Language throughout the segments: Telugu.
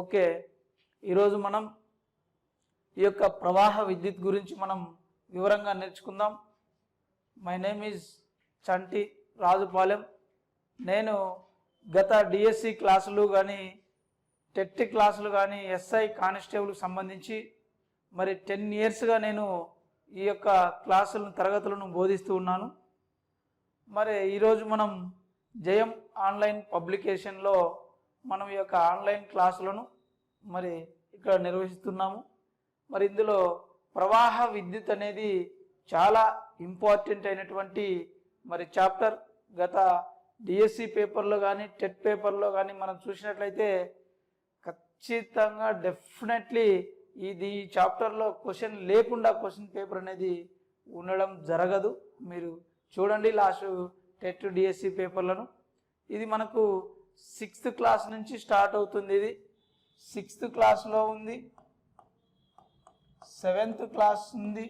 ఓకే, ఈరోజు మనం ఈ యొక్క ప్రవాహ విద్యుత్ గురించి మనం వివరంగా నేర్చుకుందాం. మై నేమ్ ఈజ్ చంటి రాజుపాలెం. నేను గత డిఎస్సి క్లాసులు కానీ టెట్ క్లాసులు కానీ ఎస్ఐ కానిస్టేబుల్కి సంబంధించి మరి 10 ఇయర్స్గా నేను ఈ యొక్క క్లాసులను తరగతులను బోధిస్తూ ఉన్నాను. మరి ఈరోజు మనం జయం ఆన్లైన్ పబ్లికేషన్లో మనం ఈ యొక్క ఆన్లైన్ క్లాసులను మరి ఇక్కడ నిర్వహిస్తున్నాము. మరి ఇందులో ప్రవాహ విద్యుత్ అనేది చాలా ఇంపార్టెంట్ అయినటువంటి మరి చాప్టర్. గత డిఎస్సి పేపర్లో కానీ టెట్ పేపర్లో కానీ మనం చూసినట్లయితే ఖచ్చితంగా డెఫినెట్లీ ఈ చాప్టర్లో క్వశ్చన్ లేకుండా క్వశ్చన్ పేపర్ అనేది ఉండడం జరగదు. మీరు చూడండి లాస్ట్ టెట్ డిఎస్సి పేపర్లను. ఇది మనకు 6th క్లాస్ నుంచి స్టార్ట్ అవుతుంది. ఇది 6th క్లాస్లో ఉంది, 7th క్లాస్ ఉంది,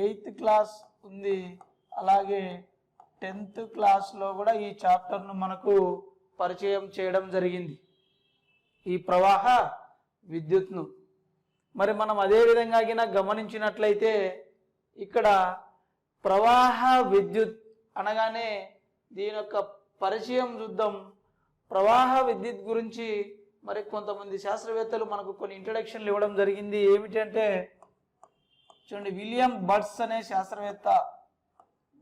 8th క్లాస్ ఉంది, అలాగే 10th క్లాస్లో కూడా ఈ చాప్టర్ను మనకు పరిచయం చేయడం జరిగింది, ఈ ప్రవాహ విద్యుత్ను. మరి మనం అదే విధంగా గమనించినట్లయితే ఇక్కడ ప్రవాహ విద్యుత్ అనగానే దీని యొక్క పరిచయం చూద్దాం. ప్రవాహ విద్యుత్ గురించి మరి కొంతమంది శాస్త్రవేత్తలు మనకు కొన్ని ఇంట్రడక్షన్లు ఇవ్వడం జరిగింది. ఏమిటంటే చూడండి, విలియం బర్డ్స్ అనే శాస్త్రవేత్త,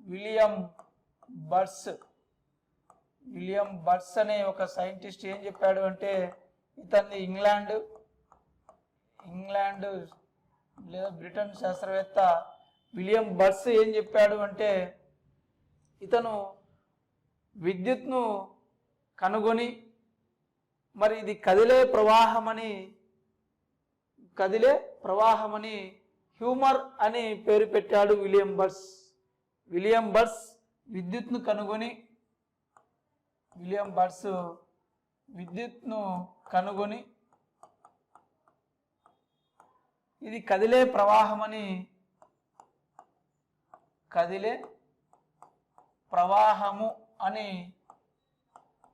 విలియం బర్డ్స్ అనే ఒక సైంటిస్ట్ ఏం చెప్పాడు అంటే, ఇతన్ని ఇంగ్లాండ్ లేదా బ్రిటన్ శాస్త్రవేత్త విలియం బర్డ్స్ ఏం చెప్పాడు అంటే, ఇతను విద్యుత్ను కనుగొని మరి ఇది కదిలే ప్రవాహమని హ్యూమర్ అని పేరు పెట్టాడు విలియం బర్డ్స్ విద్యుత్ను కనుగొని ఇది కదిలే ప్రవాహము అని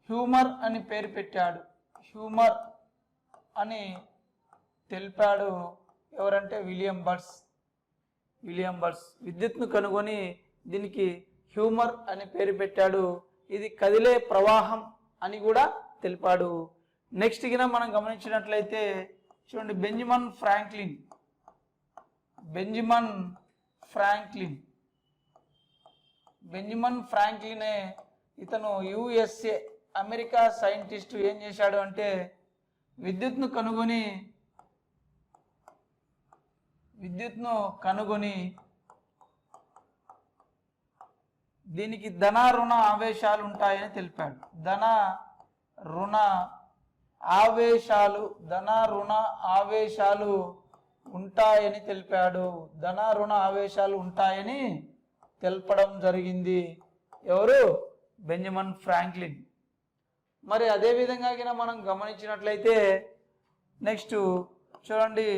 హ్యూమర్ అని పేరు పెట్టాడు. హ్యూమర్ అని తెలిపాడు ఎవరంటే విలియం బర్డ్స్. విద్యుత్ను కనుగొని దీనికి హ్యూమర్ అని పేరు పెట్టాడు. ఇది కదిలే ప్రవాహం అని కూడా తెలిపాడు. నెక్స్ట్ గిన మనం గమనించినట్లయితే చూడండి, బెంజమిన్ ఫ్రాంక్లిన్ ఇతను యుఎస్ఏ అమెరికా సైంటిస్ట్ ఏం చేశాడు అంటే, విద్యుత్ను కనుగొని దీనికి ధన రుణ ఆవేశాలు ఉంటాయని తెలిపాడు. ధన రుణ ఆవేశాలు ఉంటాయని తెలిపాడు. ధన రుణ ఆవేశాలు ఉంటాయని తెలపడం జరిగింది. ఎవరు? Benjamin Franklin. మరి అదే విధంగా మనం గమనించినట్లయితే నెక్స్ట్ చూడండి,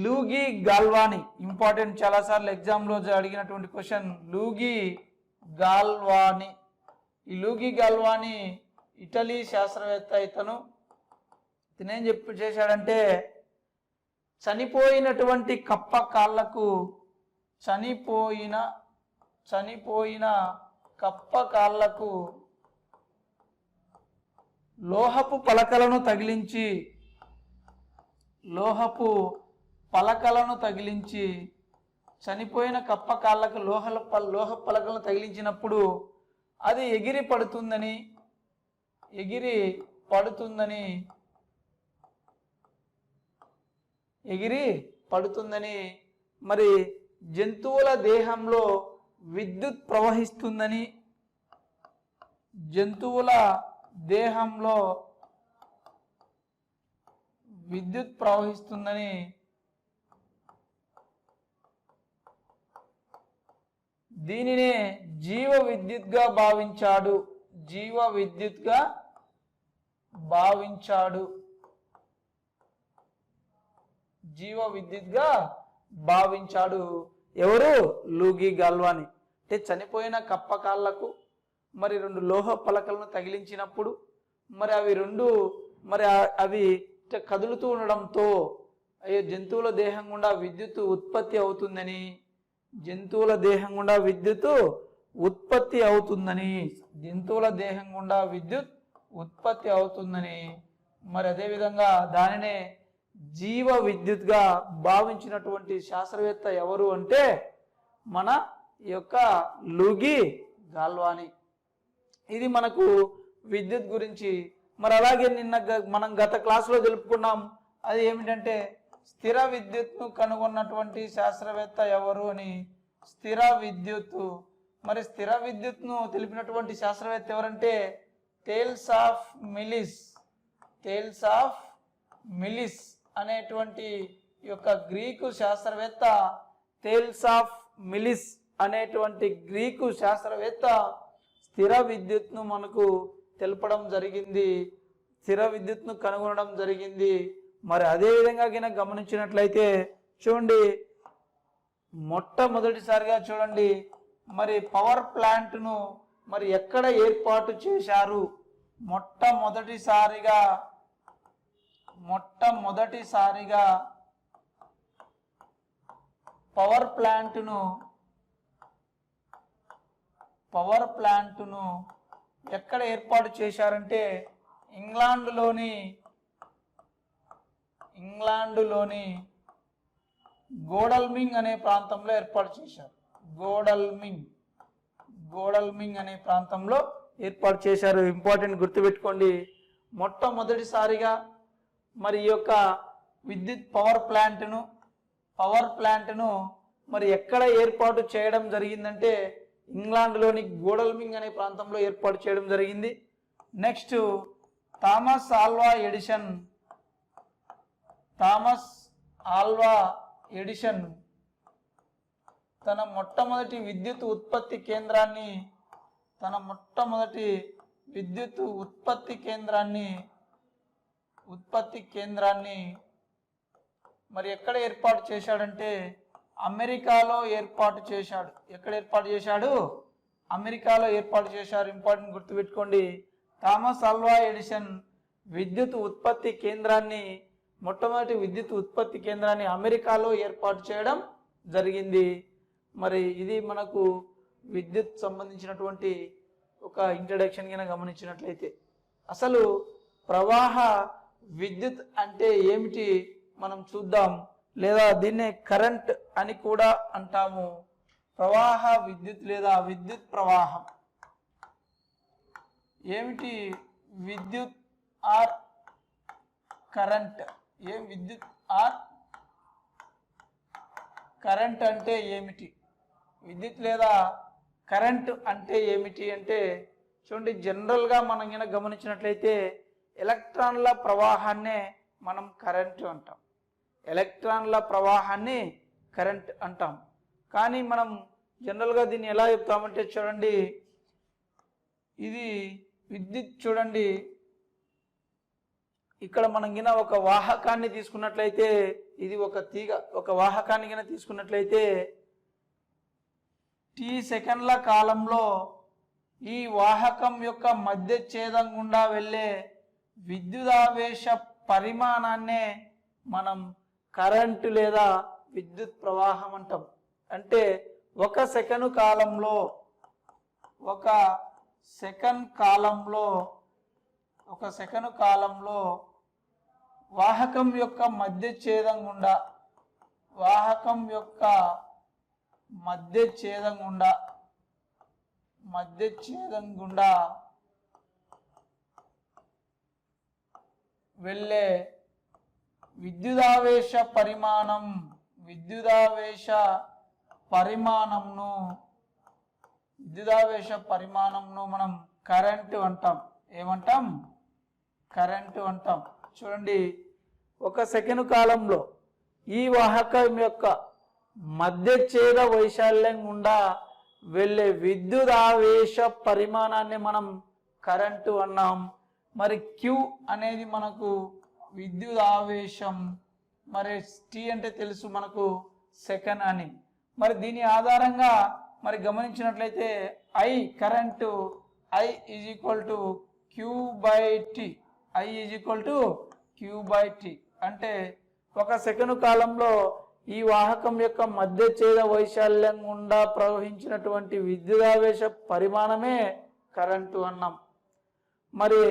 లూగి గాల్వానీ. ఇంపార్టెంట్, చాలాసార్లు ఎగ్జామ్లో అడిగినటువంటి క్వశ్చన్ లూగి గాల్వానీ. ఈ లూగి గాల్వానీ ఇటలీ శాస్త్రవేత్త. ఇతనేం చేశాడంటే, చనిపోయినటువంటి కప్ప కాళ్ళకు లోహపు పలకలను తగిలించి చనిపోయిన కప్ప కాళ్ళకు లోహపు పలకలను తగిలించినప్పుడు అది ఎగిరి పడుతుందని మరి జంతువుల దేహంలో విద్యుత్ ప్రవహిస్తుందని దీనినే జీవ విద్యుత్గా భావించాడు. ఎవరు? లూగి గాల్వానీ. అంటే చనిపోయిన కప్ప కాళ్ళకు మరి 2 లోహ పలకలను తగిలించినప్పుడు మరి అవి 2 మరి అవి కదులుతూ ఉండడంతో అయ్యో జంతువుల దేహం గుండా విద్యుత్ ఉత్పత్తి అవుతుందని, జంతువుల దేహం గుండా విద్యుత్ ఉత్పత్తి అవుతుందని, జంతువుల దేహం గుండా విద్యుత్ ఉత్పత్తి అవుతుందని, మరి అదేవిధంగా దానినే జీవ విద్యుత్గా భావించినటువంటి శాస్త్రవేత్త ఎవరు అంటే మన యొక్క లూగి గాల్వానీ. ఇది మనకు విద్యుత్ గురించి. మరి అలాగే నిన్న మనం గత క్లాసులో తెలుపుకున్నాం, అది ఏమిటంటే స్థిర విద్యుత్ను కనుగొన్నటువంటి శాస్త్రవేత్త ఎవరు అని. స్థిర విద్యుత్తు, మరి స్థిర విద్యుత్ను తెలిపినటువంటి శాస్త్రవేత్త ఎవరంటే థేల్స్ ఆఫ్ మిలిస్. థేల్స్ ఆఫ్ మిలిస్ అనేటువంటి యొక్క గ్రీకు శాస్త్రవేత్త, థేల్స్ ఆఫ్ మిలిస్ అనేటువంటి గ్రీకు శాస్త్రవేత్త స్థిర విద్యుత్ను మనకు తెలపడం జరిగింది, స్థిర విద్యుత్ను కనుగొనడం జరిగింది. మరి అదేవిధంగా కింద గమనించినట్లయితే చూడండి, మొట్టమొదటిసారిగా చూడండి మరి పవర్ ప్లాంట్ను మరి ఎక్కడ ఏర్పాటు చేశారు? మొట్టమొదటిసారిగా పవర్ ప్లాంట్ను ఎక్కడ ఏర్పాటు చేశారంటే ఇంగ్లాండ్లోని గోడల్మింగ్ అనే ప్రాంతంలో ఏర్పాటు చేశారు. గోడల్మింగ్ అనే ప్రాంతంలో ఏర్పాటు చేశారు. ఇంపార్టెంట్ గుర్తుపెట్టుకోండి. మొట్టమొదటిసారిగా మరి ఈ యొక్క విద్యుత్ పవర్ ప్లాంట్ను మరి ఎక్కడ ఏర్పాటు చేయడం జరిగిందంటే ఇంగ్లాండ్లోని గోడల్మింగ్ అనే ప్రాంతంలో ఏర్పాటు చేయడం జరిగింది. నెక్స్ట్ థామస్ ఆల్వా ఎడిషన్ తన మొట్టమొదటి విద్యుత్ ఉత్పత్తి కేంద్రాన్ని మరి ఎక్కడ ఏర్పాటు చేశాడంటే అమెరికాలో ఏర్పాటు చేశాడు. ఎక్కడ ఏర్పాటు చేశాడు? అమెరికాలో ఏర్పాటు చేశారు. ఇంపార్టెంట్ గుర్తుపెట్టుకోండి. థామస్ ఆల్వా ఎడిషన్ మొట్టమొదటి విద్యుత్ ఉత్పత్తి కేంద్రాన్ని అమెరికాలో ఏర్పాటు చేయడం జరిగింది. మరి ఇది మనకు విద్యుత్ సంబంధించినటువంటి ఒక ఇంట్రడక్షన్ కింద గమనించినట్లయితే అసలు ప్రవాహ విద్యుత్ అంటే ఏమిటి మనం చూద్దాం. లేదా దీన్నే కరెంట్ అని కూడా అంటాము. ప్రవాహ విద్యుత్ లేదా విద్యుత్ ప్రవాహం ఏమిటి? విద్యుత్ ఆర్ కరెంట్. విద్యుత్ ఆర్ కరెంట్ అంటే ఏమిటి? విద్యుత్ లేదా కరెంట్ అంటే ఏమిటి అంటే చూడండి, జనరల్గా మనం కనుక గమనించినట్లయితే ఎలక్ట్రాన్ల ప్రవాహాన్నే మనం కరెంటు అంటాం. ఎలక్ట్రాన్ల ప్రవాహాన్ని కరెంట్ అంటాం. కానీ మనం జనరల్గా దీన్ని ఎలా చెప్తామంటే చూడండి, ఇది విద్యుత్ చూడండి, ఇక్కడ మనం గిన ఒక వాహకాన్ని తీసుకున్నట్లయితే, ఇది ఒక తీగ, ఒక వాహకాన్ని గిన తీసుకున్నట్లయితే టీ సెకండ్ల కాలంలో ఈ వాహకం యొక్క మధ్య ఛేదం గుండా వెళ్ళే విద్యుదావేశ పరిమాణాన్నే మనం కరెంటు లేదా విద్యుత్ ప్రవాహం అంటాం. అంటే ఒక సెకను కాలంలో వాహకం యొక్క మధ్య ఛేదం గుండా వెళ్ళే విద్యుదావేశ పరిమాణంను మనం కరెంటు అంటాం. ఏమంటాం? కరెంటు అంటాం. చూడండి, ఒక సెకను కాలంలో ఈ వాహకం యొక్క మధ్య ఛేద వైశాల్యం గుండా వెళ్ళే విద్యుదావేశ పరిమాణాన్ని మనం కరెంటు అన్నాం. మరి క్యూ అనేది మనకు విద్యుదావేశం, మరి టీ అంటే తెలుసు మనకు సెకండ్ అని. మరి దీని ఆధారంగా మరి గమనించినట్లయితే current I = Q/T I is equal to Q/T. అంటే 1 సెకను కాలంలో ఈ వాహకం యొక్క మధ్య ఛేద వైశాల్యం గుండా ప్రవహించినటువంటి విద్యుదావేశ పరిమాణమే కరెంటు అన్నాం. మరి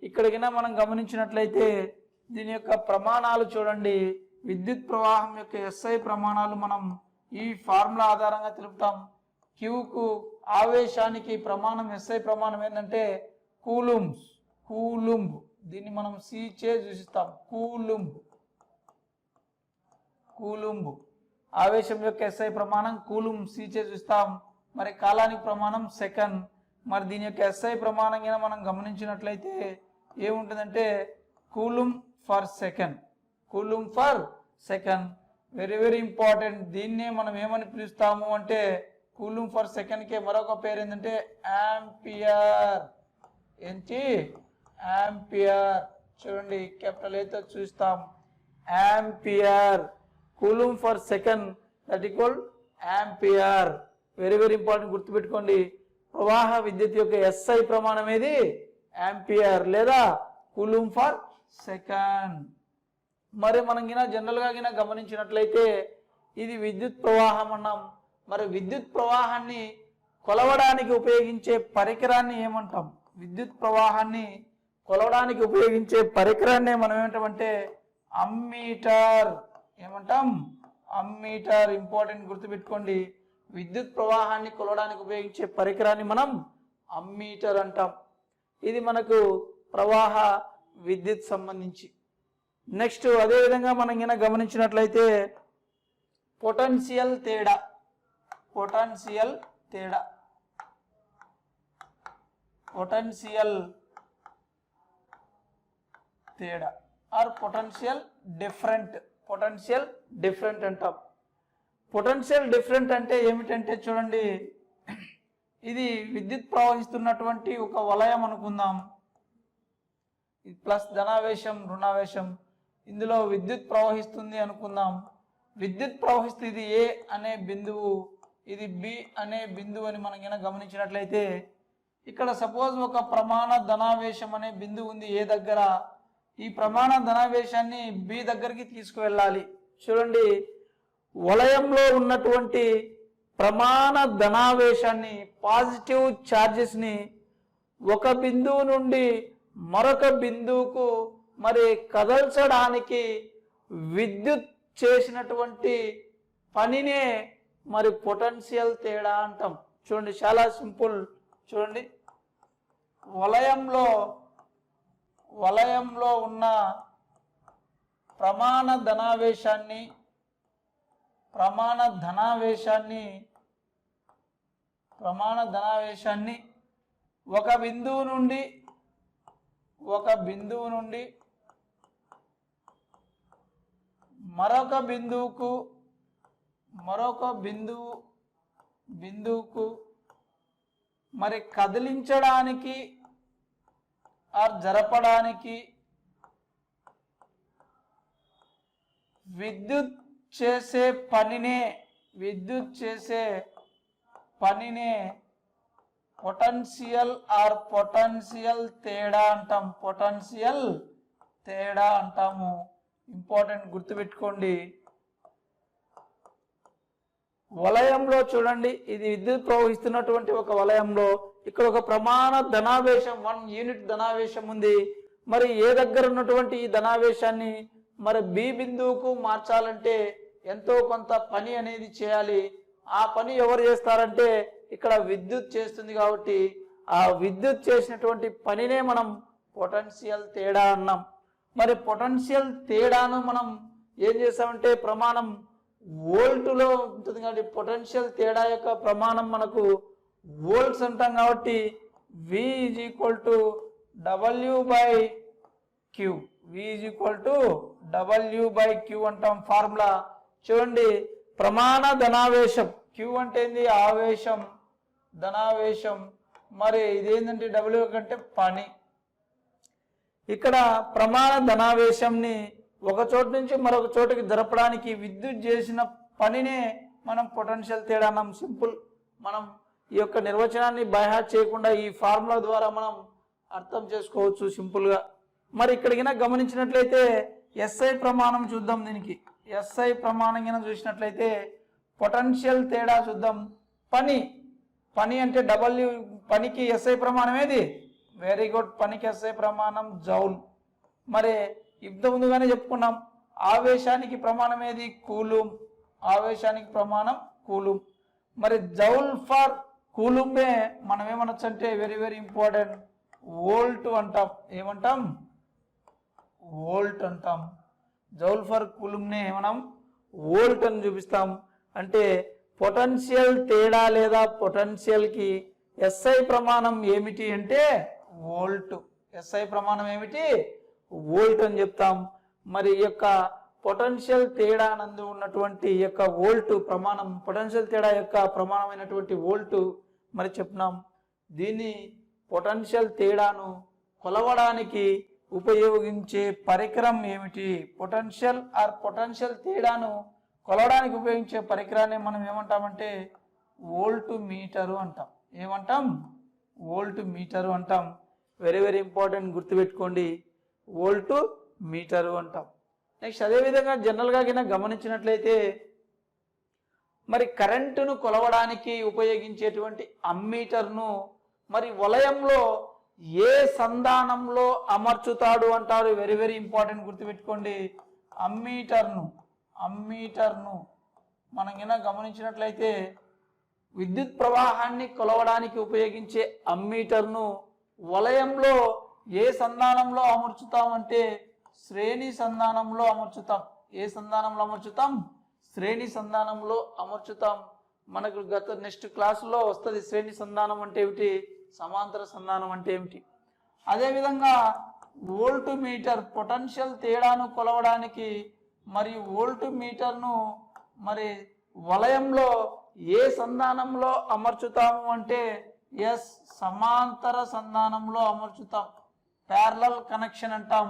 ఇక్కడికైనా మనం గమనించినట్లయితే దీని యొక్క ప్రమాణాలు చూడండి. విద్యుత్ ప్రవాహం యొక్క SI ప్రమాణాలు మనం ఈ ఫార్ములా ఆధారంగా తెలుపుతాం. క్యూకు ఆవేశానికి ప్రమాణం SI ప్రమాణం ఏంటంటే కూలుంబ్. దీన్ని మనం C చే సూచిస్తాం. కూలుంబ్ ఆవేశం యొక్క SI ప్రమాణం కూలుంబ్, C చే సూచిస్తాం. మరి కాలానికి ప్రమాణం సెకండ్. మరి దీని యొక్క SI ప్రమాణం కింద మనం గమనించినట్లయితే ఏముంటుందంటే coulomb for second. Very very important. దీన్నే మనం ఏమని పిలుస్తాము అంటే కూలుంబ్ ఫర్ సెకండ్కే మరొక పేరు ఏంటంటే యాంపియర్. యాంపియర్ చూడండి, క్యాపిటల్ ఏతో చూస్తాం. Ampere coulomb for second that equal ampere. Very very important, గుర్తుపెట్టుకోండి. ప్రవాహ విద్యుత్ యొక్క SI ప్రమాణం ఏది? యాంపియర్ లేదా కూలుంబ్ ఫర్ సెకండ్. మరి మనం జనరల్గా గమనించినట్లయితే ఇది విద్యుత్ ప్రవాహం అన్నాం. మరి విద్యుత్ ప్రవాహాన్ని కొలవడానికి ఉపయోగించే పరికరాన్ని ఏమంటాం? విద్యుత్ ప్రవాహాన్ని కొలవడానికి ఉపయోగించే పరికరాన్ని మనం ఏమంటామంటే అమ్మీటర్. ఏమంటాం? అమ్మీటర్. ఇంపార్టెంట్, గుర్తుపెట్టుకోండి. విద్యుత్ ప్రవాహాన్ని కొలవడానికి ఉపయోగించే పరికరాన్ని మనం అమ్మీటర్ అంటాం. ఇది మనకు ప్రవాహ విద్యుత్ సంబంధించి. నెక్స్ట్ అదేవిధంగా మనం గమనించినట్లయితే పొటెన్షియల్ తేడా ఆర్ పొటెన్షియల్ డిఫరెంట్ అంటాం. పొటెన్షియల్ డిఫరెంట్ అంటే ఏమిటంటే చూడండి, ఇది విద్యుత్ ప్రవహిస్తున్నటువంటి ఒక వలయం అనుకుందాం. ప్లస్ ధనావేశం రుణావేశం, ఇందులో విద్యుత్ ప్రవహిస్తుంది అనుకుందాం. విద్యుత్ ప్రవహిస్తుంది, ఇది A అనే బిందువు, ఇది B అనే బిందువు అని మనం గమనించినట్లయితే ఇక్కడ సపోజ్ ఒక ప్రమాణ ధనావేశం అనే బిందువు ఉంది A దగ్గర. ఈ ప్రమాణ ధనావేశాన్ని B దగ్గరికి తీసుకువెళ్ళాలి. చూడండి, వలయంలో ఉన్నటువంటి ప్రమాణ ధనావేశాన్ని, పాజిటివ్ ఛార్జెస్ని ఒక బిందువు నుండి మరొక బిందువుకు మరి కదల్చడానికి విద్యుత్ చేసినటువంటి పనినే మరి పొటెన్షియల్ తేడా అంటాం. చూడండి, చాలా సింపుల్. చూడండి, వలయంలో ఉన్న ప్రమాణ ధనావేశాన్ని ఒక బిందువు నుండి మరొక బిందువుకు మరి కదిలించడానికి ఆర్ జరపడానికి విద్యుత్ చేసే పనినే పొటెన్షియల్ తేడా అంటాము. ఇంపార్టెంట్, గుర్తుపెట్టుకోండి. వలయంలో చూడండి, ఇది విద్యుత్ ప్రవహిస్తున్నటువంటి ఒక వలయంలో ఇక్కడ ఒక ప్రమాణ ధనావేశం 1 యూనిట్ ధనావేశం ఉంది. మరి ఏ దగ్గర ఉన్నటువంటి ఈ ధనావేశాన్ని మరి B బిందువుకు మార్చాలంటే ఎంతో కొంత పని అనేది చేయాలి. ఆ పని ఎవరు చేస్తారంటే ఇక్కడ విద్యుత్ చేస్తుంది. కాబట్టి ఆ విద్యుత్ చేసినటువంటి పనినే మనం పొటెన్షియల్ తేడా అన్నాం. మరి పొటెన్షియల్ తేడాను మనం ఏం చేస్తామంటే ప్రమాణం వోల్టులో ఉంటుంది. కాబట్టి పొటెన్షియల్ తేడా యొక్క ప్రమాణం మనకు వోల్ట్స్ అంటాం. కాబట్టి V is equal to W/Q అంటాం ఫార్ములా. చూడండి, ప్రమాణ ధనావేశం Q అంటే ఏంది? ఆవేశం, ధనావేశం. మరి ఇదేంటంటే W కంటే పని. ఇక్కడ ప్రమాణ ధనావేశంని ఒక చోటు నుంచి మరొక చోటుకి జరపడానికి విద్యుత్ చేసిన పనినే మనం పొటెన్షియల్ తేడా అన్నాం. సింపుల్. మనం ఈ యొక్క నిర్వచనాన్ని బైహార్ట్ చేయకుండా ఈ ఫార్ములా ద్వారా మనం అర్థం చేసుకోవచ్చు సింపుల్గా. మరి ఇక్కడికి గమనించినట్లయితే ఎస్ఐ ప్రమాణం చూద్దాం. దీనికి ఎస్ఐ ప్రమాణం కింద చూసినట్లయితే పొటెన్షియల్ తేడా చూద్దాం. పని అంటే డబ్ల్యూ, పనికి ఎస్ఐ ప్రమాణం ఏది? వెరీ గుడ్, పనికి ఎస్ఐ ప్రమాణం జౌల్. మరి ఇంత ముందుగానే చెప్పుకున్నాం, ఆవేశానికి ప్రమాణం ఏది? కూలుం. ఆవేశానికి ప్రమాణం కూలుం. మరి జౌల్ ఫర్ కూలుంబే మనం ఏమనొచ్చు అంటే వెరీ వెరీ ఇంపార్టెంట్, వోల్ట్ అంటాం. ఏమంటాం? వోల్ట్ అంటాం. జౌల్ ఫర్ కూలుంనే మనం వోల్ట్ అని చూపిస్తాం. అంటే పొటెన్షియల్ తేడా లేదా పొటెన్షియల్ కి ఎస్ఐ ప్రమాణం ఏమిటి అంటే వోల్ట్. ఎస్ఐ ప్రమాణం ఏమిటి? వోల్ట్ అని చెప్తాం. మరి ఈ యొక్క పొటెన్షియల్ తేడా నందు ఉన్నటువంటి ఈ యొక్క వోల్ట్ ప్రమాణం, పొటెన్షియల్ తేడా యొక్క ప్రమాణమైనటువంటి వోల్ట్ మరి చెప్తున్నాం. దీన్ని పొటెన్షియల్ తేడాను కొలవడానికి ఉపయోగించే పరికరం ఏమిటి? పొటెన్షియల్ తేడాను కొలవడానికి ఉపయోగించే పరికరాన్ని మనం ఏమంటామంటే వోల్ట్ మీటరు అంటాం. ఏమంటాం? వోల్ట్ మీటరు అంటాం. వెరీ వెరీ ఇంపార్టెంట్, గుర్తుపెట్టుకోండి, వోల్ట్ మీటరు అంటాం. నెక్స్ట్ అదేవిధంగా జనరల్గా గమనించినట్లయితే మరి కరెంటును కొలవడానికి ఉపయోగించేటువంటి అమ్మీటర్ను మరి వలయంలో ఏ సంధానంలో అమర్చుతాడు అంటారు? వెరీ వెరీ ఇంపార్టెంట్, గుర్తుపెట్టుకోండి. అమ్మీటర్ను మనం గమనించినట్లయితే విద్యుత్ ప్రవాహాన్ని కొలవడానికి ఉపయోగించే అమ్మీటర్ను వలయంలో ఏ సంధానంలో అమర్చుతామంటే శ్రేణి సంధానంలో అమర్చుతాం. ఏ సంధానంలో అమర్చుతాం? శ్రేణి సంధానంలో అమర్చుతాం. మనకు నెక్స్ట్ క్లాసులో వస్తుంది శ్రేణి సంధానం అంటే ఏమిటి, సమాంతర సంధానం అంటే ఏమిటి. అదేవిధంగా వోల్ట్ మీటర్ పొటెన్షియల్ తేడాను కొలవడానికి మరియు వోల్ట్ మీటర్ను మరి వలయంలో ఏ సంధానంలో అమర్చుతాము అంటే ఎస్, సమాంతర సంధానంలో అమర్చుతాం. ప్యారలల్ కనెక్షన్ అంటాం.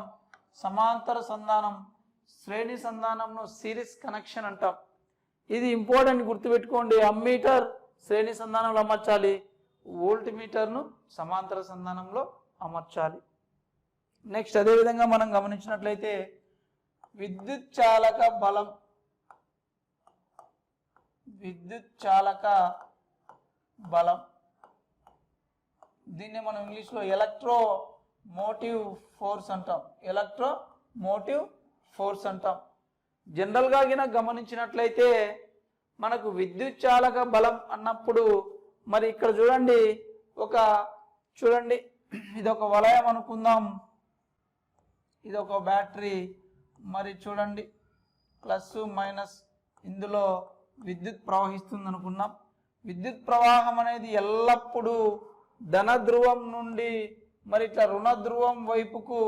సమాంతర సంధానం. శ్రేణి సంధానంను సిరీస్ కనెక్షన్ అంటాం. ఇది ఇంపార్టెంట్, గుర్తుపెట్టుకోండి. అమ్మీటర్ శ్రేణి సంధానంలో అమర్చాలి, వోల్ట్ మీటర్ను సమాంతర సంధానంలో అమర్చాలి. నెక్స్ట్ అదేవిధంగా మనం గమనించినట్లయితే విద్యుత్ చాలక బలం, దీన్ని మనం ఇంగ్లీష్లో ఎలక్ట్రోమోటివ్ ఫోర్స్ అంటాం. జనరల్గా గమనించినట్లయితే మనకు విద్యుత్ చాలక బలం అన్నప్పుడు మరి ఇక్కడ చూడండి, ఇది ఒక వలయం అనుకుందాం, ఇది ఒక బ్యాటరీ. మరి చూడండి, ప్లస్ మైనస్ ఇందులో విద్యుత్ ప్రవహిస్తుంది అనుకున్నాం. విద్యుత్ ప్రవాహం అనేది ఎల్లప్పుడూ ధన ధ్రువం నుండి మరి ఇట్లా రుణ ధ్రువం వైపుకు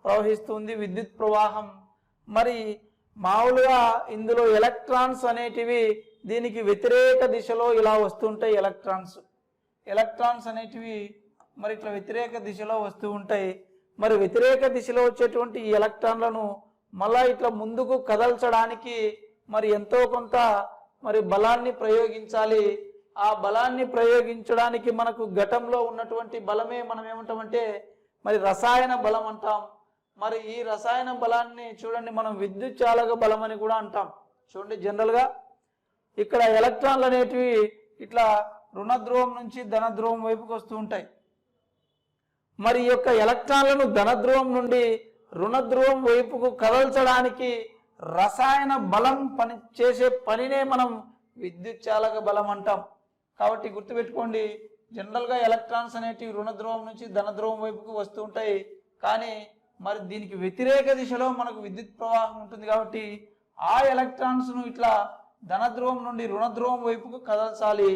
ప్రవహిస్తుంది విద్యుత్ ప్రవాహం. మరి మామూలుగా ఇందులో ఎలక్ట్రాన్స్ అనేటివి దీనికి వ్యతిరేక దిశలో ఇలా వస్తుంటాయి. ఎలక్ట్రాన్స్ అనేటివి మరి ఇట్లా వ్యతిరేక దిశలో వస్తూ ఉంటాయి. మరి వ్యతిరేక దిశలో వచ్చేటువంటి ఈ ఎలక్ట్రాన్లను మళ్ళా ఇట్లా ముందుకు కదల్చడానికి మరి ఎంతో కొంత మరి బలాన్ని ప్రయోగించాలి. ఆ బలాన్ని ప్రయోగించడానికి మనకు ఘటంలో ఉన్నటువంటి బలమే మనం ఏమంటామంటే మరి రసాయన బలం అంటాం. మరి ఈ రసాయన బలాన్ని చూడండి మనం విద్యుత్ చాలక బలం అని కూడా అంటాం. చూడండి, జనరల్గా ఇక్కడ ఎలక్ట్రాన్లు అనేటివి ఇట్లా రుణ ధ్రువం నుంచి ధన ధ్రువం వైపుకి వస్తూ ఉంటాయి. మరి ఈ యొక్క ఎలక్ట్రాన్లను ధన ధ్రువం నుండి రుణ ధ్రువం వైపుకు కదల్చడానికి రసాయన బలం చేసే పనినే మనం విద్యుత్ చాలక బలం అంటాం. కాబట్టి గుర్తుపెట్టుకోండి, జనరల్గా ఎలక్ట్రాన్స్ అనేటివి రుణ ధ్రువం నుంచి ధన ధ్రువం వైపుకు వస్తూ ఉంటాయి. కానీ మరి దీనికి వ్యతిరేక దిశలో మనకు విద్యుత్ ప్రవాహం ఉంటుంది. కాబట్టి ఆ ఎలక్ట్రాన్స్ను ఇట్లా ధన ధ్రువం నుండి రుణ ధ్రువం వైపుకు కదల్చాలి.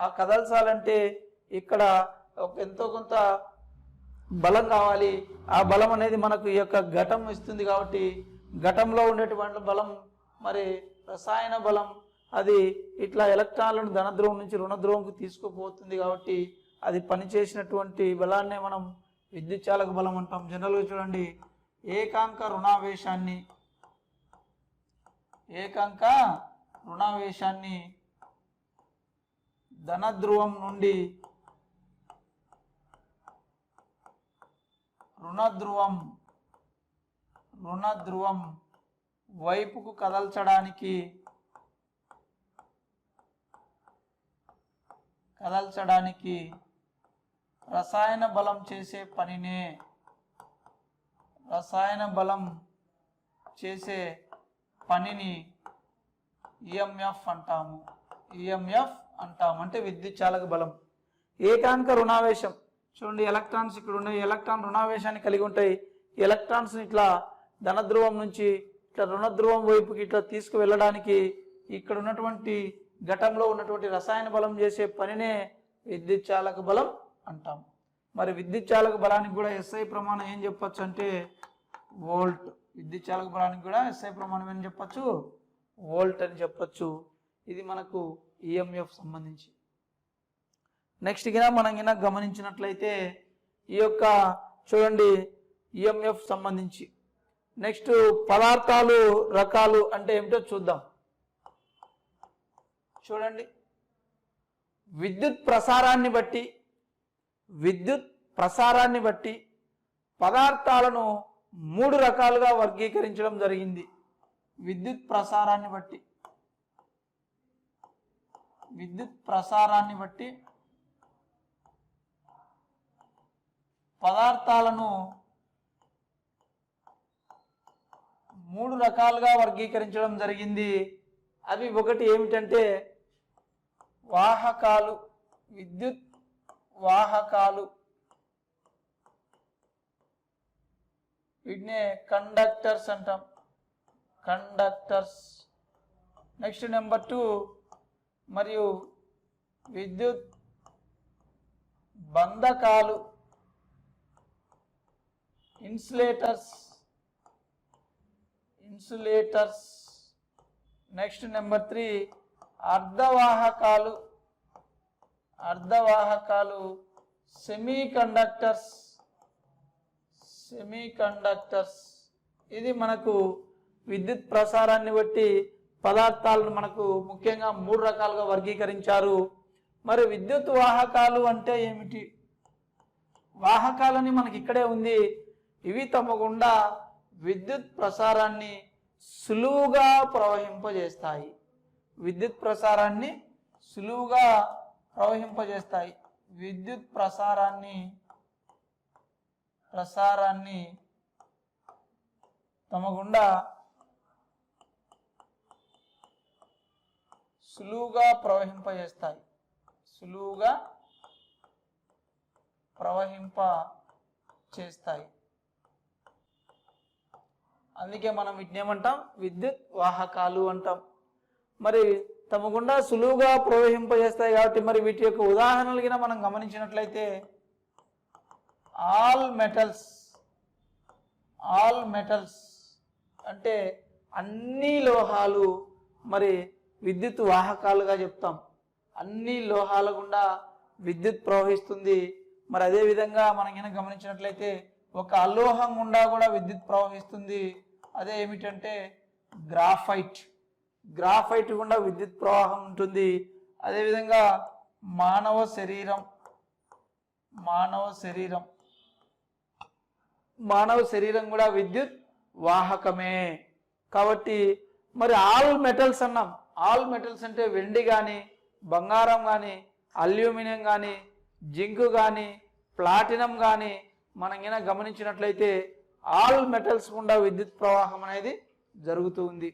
ఆ కదల్చాలంటే ఇక్కడ ఎంతో కొంత బలం కావాలి. ఆ బలం అనేది మనకు ఈ యొక్క ఘటం ఇస్తుంది. కాబట్టి ఘటంలో ఉండేటువంటి బలం మరి రసాయన బలం, అది ఇట్లా ఎలక్ట్రాన్లను ధన ధ్రువం నుంచి రుణ ధ్రువంకు తీసుకుపోతుంది. కాబట్టి అది పనిచేసినటువంటి బలాన్నే మనం విద్యుత్ చాలక బలం అంటాం. జనరల్గా చూడండి, ఏకాంక రుణావేశాన్ని ధన ధ్రువం నుండి రుణ ధ్రువం రుణ ధ్రువం వైపుకు కదల్చడానికి రసాయన బలం చేసే పనినే ఈఎంఎఫ్ అంటాము. అంటే విద్యుత్ చాలక బలం. ఏకాంక రుణావేశం చూడండి, ఎలక్ట్రాన్స్ ఇక్కడ ఉన్నాయి, ఎలక్ట్రాన్ రుణావేశాన్ని కలిగి ఉంటాయి. ఎలక్ట్రాన్స్ ఇట్లా ధన ధ్రువం నుంచి ఇట్లా రుణ ధ్రువం వైపుకి ఇట్లా తీసుకువెళ్ళడానికి ఇక్కడ ఉన్నటువంటి ఘటంలో ఉన్నటువంటి రసాయన బలం చేసే పనినే విద్యుత్ చాలక బలం అంటాం. మరి విద్యుత్ చాలక బలానికి కూడా ఎస్ఐ ప్రమాణం ఏం చెప్పొచ్చు అంటే వోల్ట్. విద్యుత్ చాలక బలానికి కూడా ఎస్ఐ ప్రమాణం ఏం చెప్పొచ్చు, వోల్ట్ అని చెప్పొచ్చు. ఇది మనకు ఈఎంఎఫ్ సంబంధించి. నెక్స్ట్ గిన మనం గిన గమనించినట్లయితే ఈ యొక్క చూడండి ఈఎంఎఫ్ సంబంధించి నెక్స్ట్ పదార్థాలు రకాలు అంటే ఏమిటో చూద్దాం. చూడండి, విద్యుత్ ప్రసారాన్ని బట్టి పదార్థాలను 3 రకాలుగా వర్గీకరించడం జరిగింది. విద్యుత్ ప్రసారాన్ని బట్టి పదార్థాలను 3 రకాలుగా వర్గీకరించడం జరిగింది. అవి ఒకటి ఏమిటంటే వాహకాలు, విద్యుత్ వాహకాలు, వీటినే కండక్టర్స్ అంటాం, కండక్టర్స్. నెక్స్ట్ నెంబర్ 2 మరియు విద్యుత్ బంధకాలు, ఇన్సులేటర్స్. నెక్స్ట్ నెంబర్ 3 అర్ధవాహకాలు, సెమీ కండక్టర్స్. ఇది మనకు విద్యుత్ ప్రసారాన్ని బట్టి పదార్థాలను మనకు ముఖ్యంగా 3 రకాలుగా వర్గీకరించారు. మరి విద్యుత్ వాహకాలు అంటే ఏమిటి? వాహకాలని మనకి ఇక్కడే ఉంది. ఇవి తమ గుండా విద్యుత్ ప్రసారాన్ని సులువుగా ప్రవహింపజేస్తాయి. విద్యుత్ ప్రసారాన్ని తమ గుండా సులువుగా ప్రవహింపచేస్తాయి. అందుకే మనం వీటిని ఏమంటాం, విద్యుత్ వాహకాలు అంటాం. మరి తమ గుండా సులువుగా ప్రవహింపజేస్తాయి కాబట్టి మరి వీటి యొక్క ఉదాహరణలుగా మనం గమనించినట్లయితే ఆల్ మెటల్స్ అంటే అన్ని లోహాలు మరి విద్యుత్ వాహకాలుగా చెప్తాం. అన్ని లోహాల గుండా విద్యుత్ ప్రవహిస్తుంది. మరి అదే విధంగా మనం కనుక గమనించినట్లయితే ఒక అలోహం గుండా కూడా విద్యుత్ ప్రవహిస్తుంది. అదే ఏమిటంటే గ్రాఫైట్ గుండా విద్యుత్ ప్రవాహం ఉంటుంది. అదేవిధంగా మానవ శరీరం కూడా విద్యుత్ వాహకమే. కాబట్టి మరి ఆల్ మెటల్స్ అన్నాం. ఆల్ మెటల్స్ అంటే వెండి కానీ, బంగారం కానీ, అల్యూమినియం కానీ, జింక్ కానీ, ప్లాటినం కానీ మనం గిన గమనించినట్లయితే ఆల్ మెటల్స్ గుండా విద్యుత్ ప్రవాహం అనేది జరుగుతుంది.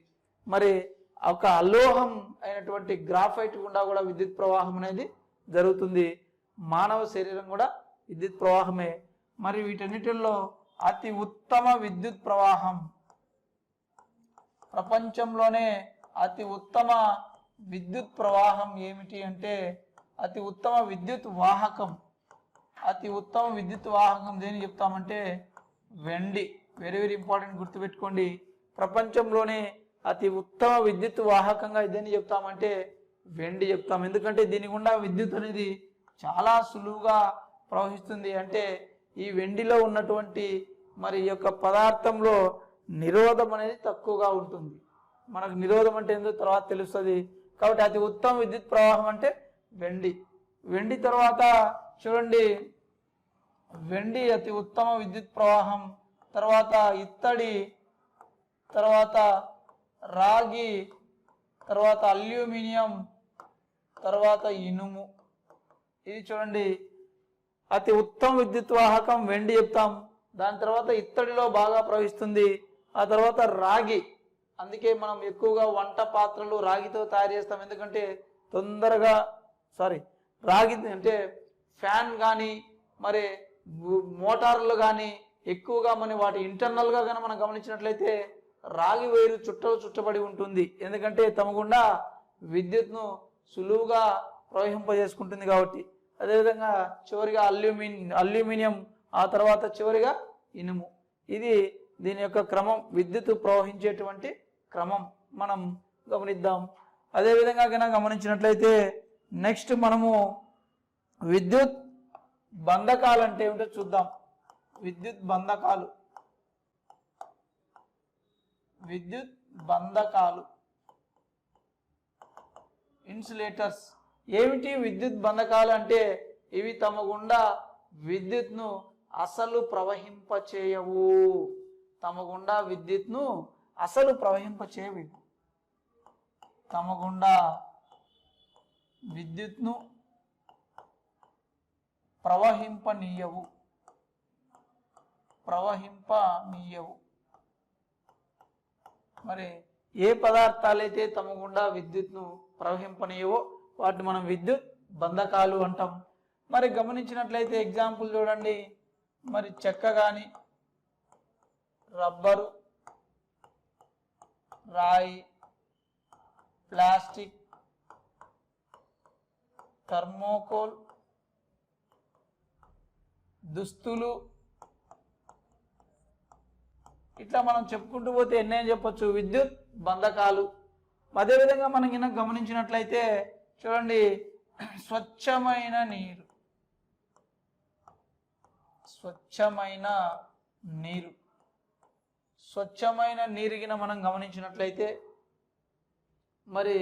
మరి ఒక అలోహం అయినటువంటి గ్రాఫైట్ గుండా కూడా విద్యుత్ ప్రవాహం అనేది జరుగుతుంది. మానవ శరీరం కూడా విద్యుత్ ప్రవాహమే. మరి వీటన్నిటిల్లో అతి ఉత్తమ విద్యుత్ ప్రవాహం, ప్రపంచంలోనే అతి ఉత్తమ విద్యుత్ ప్రవాహం ఏమిటి అంటే అతి ఉత్తమ విద్యుత్ వాహకం దేని చెప్తామంటే వెండి. వెరీ వెరీ ఇంపార్టెంట్, గుర్తుపెట్టుకోండి. ప్రపంచంలోనే అతి ఉత్తమ విద్యుత్ వాహకంగా దేన్ని చెప్తామంటే వెండి చెప్తాం. ఎందుకంటే దీని గుండా విద్యుత్ అనేది చాలా సులువుగా ప్రవహిస్తుంది. అంటే ఈ వెండిలో ఉన్నటువంటి మరి ఈ యొక్క పదార్థంలో నిరోధం అనేది తక్కువగా ఉంటుంది. మనకు నిరోధం అంటే ఏందో తర్వాత తెలుస్తుంది. కాబట్టి అతి ఉత్తమ విద్యుత్ ప్రవాహం అంటే వెండి తర్వాత చూడండి, వెండి అతి ఉత్తమ విద్యుత్ ప్రవాహం. తర్వాత ఇత్తడి తర్వాత రాగి, తర్వాత అల్యూమినియం, తర్వాత ఇనుము. ఇది చూడండి అతి ఉత్తమ విద్యుత్ వాహకం వెండి చెప్తాం. దాని తర్వాత ఇత్తడిలో బాగా ప్రవహిస్తుంది. ఆ తర్వాత రాగి, అందుకే మనం ఎక్కువగా వంట పాత్రలు రాగితో తయారు చేస్తాం. ఎందుకంటే తొందరగా రాగి అంటే ఫ్యాన్ కానీ మరి మోటార్లు కానీ ఎక్కువగా మన వాటి ఇంటర్నల్గా కానీ మనం గమనించినట్లయితే రాగి వైరు చుట్టబడి ఉంటుంది. ఎందుకంటే తమ గుండా విద్యుత్ను సులువుగా ప్రవహింపజేసుకుంటుంది కాబట్టి. అదేవిధంగా చివరిగా అల్యూమినియం, ఆ తర్వాత చివరిగా ఇనుము. ఇది దీని యొక్క క్రమం, విద్యుత్ ప్రవహించేటువంటి క్రమం మనం గమనిద్దాం. అదేవిధంగా కనుక గమనించినట్లయితే నెక్స్ట్ మనము విద్యుత్ బంధకాలు అంటే ఏమిటో చూద్దాం. విద్యుత్ బంధకాలు ఇన్సులేటర్స్. ఏమిటి విద్యుత్ బంధకాలు అంటే ఇవి తమ గుండా విద్యుత్ను అసలు ప్రవహింపచేయవు. తమ గుండా విద్యుత్ను అసలు ప్రవహింపచేయవు. తమ గుండా విద్యుత్ను ప్రవహింపనీయవు. మరి ఏ పదార్థాలైతే తమ గుండా విద్యుత్ను ప్రవహింపనీయవో వాటిని మనం విద్యుత్ బంధకాలు అంటాం. మరి గమనించినట్లయితే ఎగ్జాంపుల్ చూడండి, మరి చెక్క కానీ, రబ్బరు, రాయి, ప్లాస్టిక్, థర్మోకోల్, దుస్తులు, ఇట్లా మనం చెప్పుకుంటూ పోతే ఎన్నైనా చెప్పొచ్చు విద్యుత్ బంధకాలు. అదేవిధంగా మనం కనుక గమనించినట్లయితే చూడండి, స్వచ్ఛమైన నీరు గిన మనం గమనించినట్లయితే మరి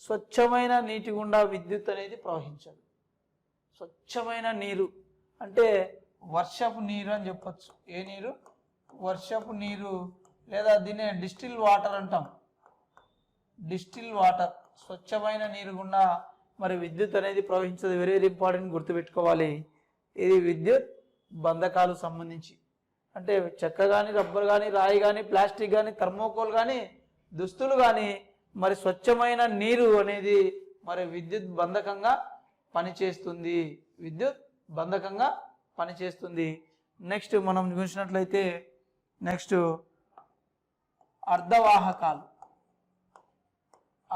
స్వచ్ఛమైన నీటి గుండా విద్యుత్ అనేది ప్రవహించదు. స్వచ్ఛమైన నీరు అంటే వర్షపు నీరు అని చెప్పొచ్చు. ఏ నీరు? వర్షపు నీరు, లేదా దీన్ని డిస్టిల్ వాటర్ అంటాం. డిస్టిల్ వాటర్, స్వచ్ఛమైన నీరు గుండా మరి విద్యుత్ అనేది ప్రవహించదు. వెరీ వెరీ ఇంపార్టెంట్, గుర్తుపెట్టుకోవాలి. ఇది విద్యుత్ బంధకాలు సంబంధించి. అంటే చెక్క కానీ, రబ్బర్ కానీ, రాయి కానీ, ప్లాస్టిక్ కానీ, థర్మోకోల్ కానీ, దుస్తులు కానీ మరి స్వచ్ఛమైన నీరు అనేది మరి విద్యుత్ బంధకంగా పనిచేస్తుంది. నెక్స్ట్ మనం చూసినట్లయితే నెక్స్ట్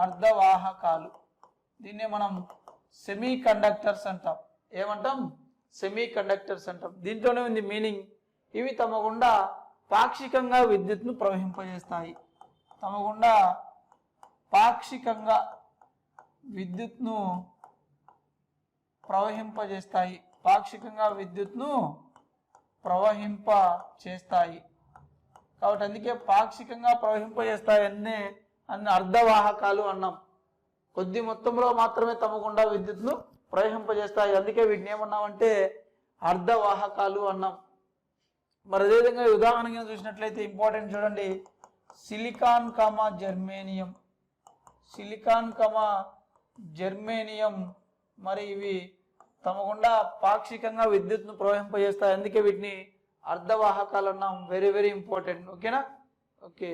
అర్ధవాహకాలు. దీన్నే మనం సెమీ కండక్టర్స్ అంటాం. ఏమంటాం? సెమీ కండక్టర్స్ అంటాం. దీంట్లోనే ఉంది మీనింగ్. ఇవి తమ గుండా పాక్షికంగా విద్యుత్ను ప్రవహింపజేస్తాయి. కాబట్టి అందుకే పాక్షికంగా ప్రవహింపజేస్తాయి అన్ని అర్ధవాహకాలు అన్నాం. కొద్ది మొత్తంలో మాత్రమే తమ గుండా విద్యుత్ను ప్రవహింపజేస్తాయి. అందుకే వీటిని ఏమన్నామంటే అర్ధవాహకాలు అన్నాం. మరి అదేవిధంగా ఉదాహరణగా చూసినట్లయితే ఇంపార్టెంట్ చూడండి, సిలికాన్ జర్మేనియం మరి ఇవి తమ గుండా పాక్షికంగా విద్యుత్ను ప్రవహింపజేస్తాయి. అందుకే వీటిని అర్ధవాహకాలు అన్నాం. Very very important. ఓకేనా? ఓకే.